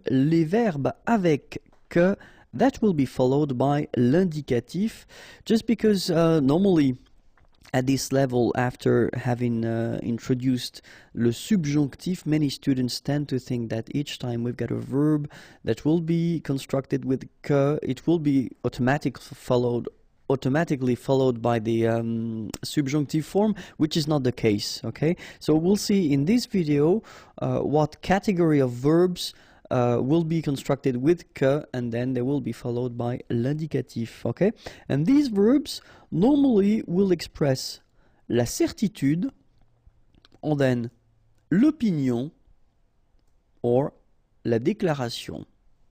Les verbes avec que, that will be followed by l'indicatif, just because normally at this level, after having introduced le subjonctif, many students tend to think that each time we've got a verb that will be constructed with que, it will be automatically followed by the subjunctive form, which is not the case. Okay, so we'll see in this video what category of verbs will be constructed with que, and then they will be followed by l'indicatif. Okay, and these verbs normally will express la certitude, and then l'opinion, or la déclaration.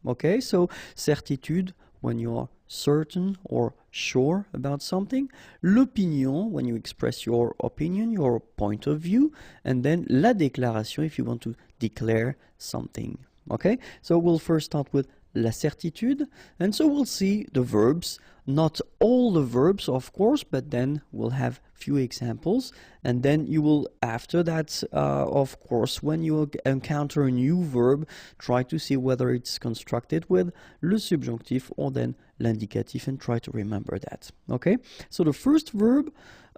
Okay, so certitude when you are certain or sure about something, l'opinion when you express your opinion, your point of view, and then la déclaration if you want to declare something. Okay, so we'll first start with la certitude, and so we'll see the verbs, not all the verbs of course, but then we'll have few examples, and then you will, after that, of course, when you encounter a new verb, try to see whether it's constructed with le subjonctif or then l'indicatif, and try to remember that. Okay, so the first verb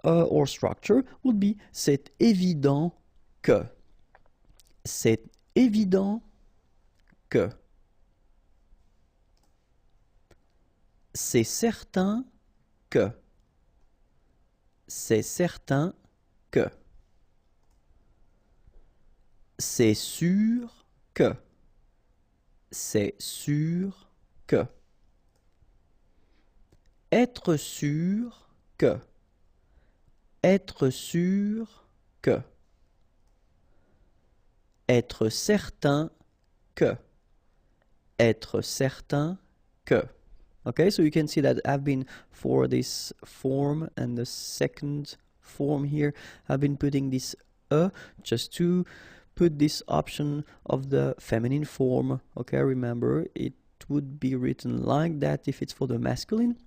or structure would be c'est évident que. C'est évident que. C'est certain que. C'est certain que. C'est sûr que. C'est sûr que. Être sûr que. Être sûr que. Être certain que. Être certain que. Okay, so you can see that I've been, for this form and the second form here, I've been putting this just to put this option of the feminine form. Okay, remember it would be written like that if it's for the masculine,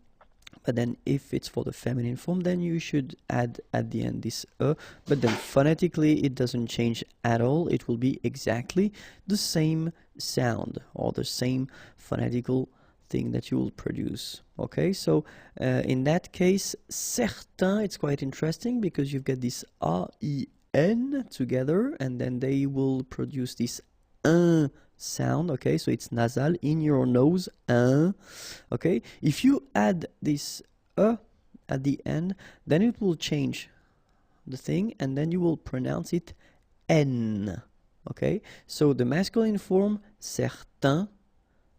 but then if it's for the feminine form, then you should add at the end this but then phonetically it doesn't change at all. It will be exactly the same sound or the same phonetical thing that you will produce. Okay, so in that case, certain, it's quite interesting because you've got this A-I-N together, and then they will produce this un sound. Okay, so it's nasal in your nose, un. Okay, if you add this at the end, then it will change the thing, and then you will pronounce it n. Okay, so the masculine form, certain,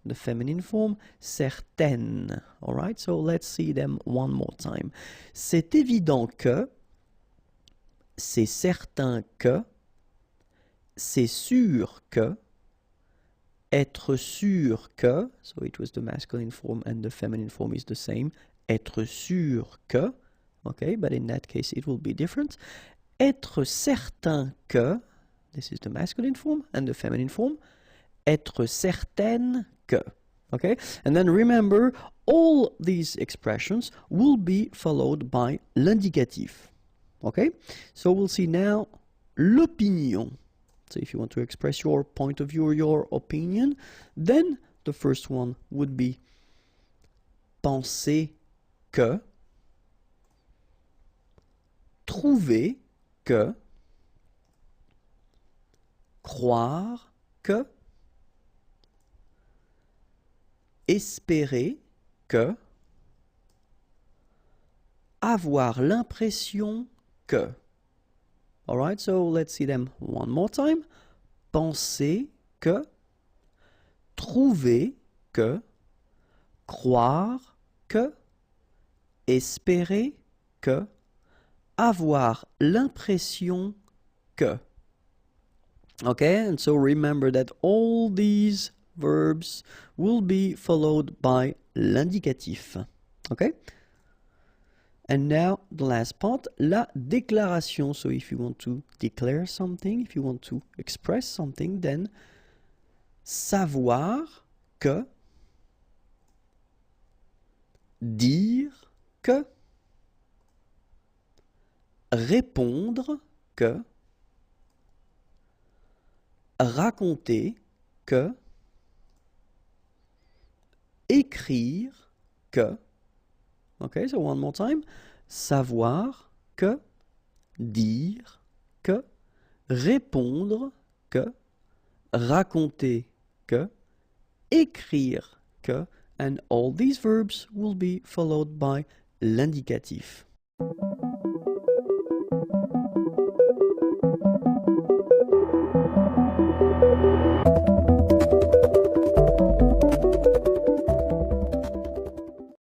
the feminine form, certaine. All right, so let's see them one more time. C'est évident que, c'est certain que, c'est sûr que, être sûr que, so it was the masculine form and the feminine form is the same, être sûr que, okay, but in that case it will be different. Être certain que, this is the masculine form and the feminine form, être certaine que. Okay, and then remember, all these expressions will be followed by l'indicatif. Okay, so we'll see now l'opinion. So if you want to express your point of view or your opinion, then the first one would be penser que, trouver que, croire que, espérer que, avoir l'impression que. All right, so let's see them one more time. Penser que, trouver que, croire que, espérer que, avoir l'impression que. Okay, and so remember that all these verbs will be followed by l'indicatif. Okay? And now the last part, la déclaration. So if you want to declare something, if you want to express something, then savoir que, dire que, répondre que, raconter que, écrire que. Okay, so one more time. Savoir que, dire que, répondre que, raconter que, écrire que, and all these verbs will be followed by l'indicatif.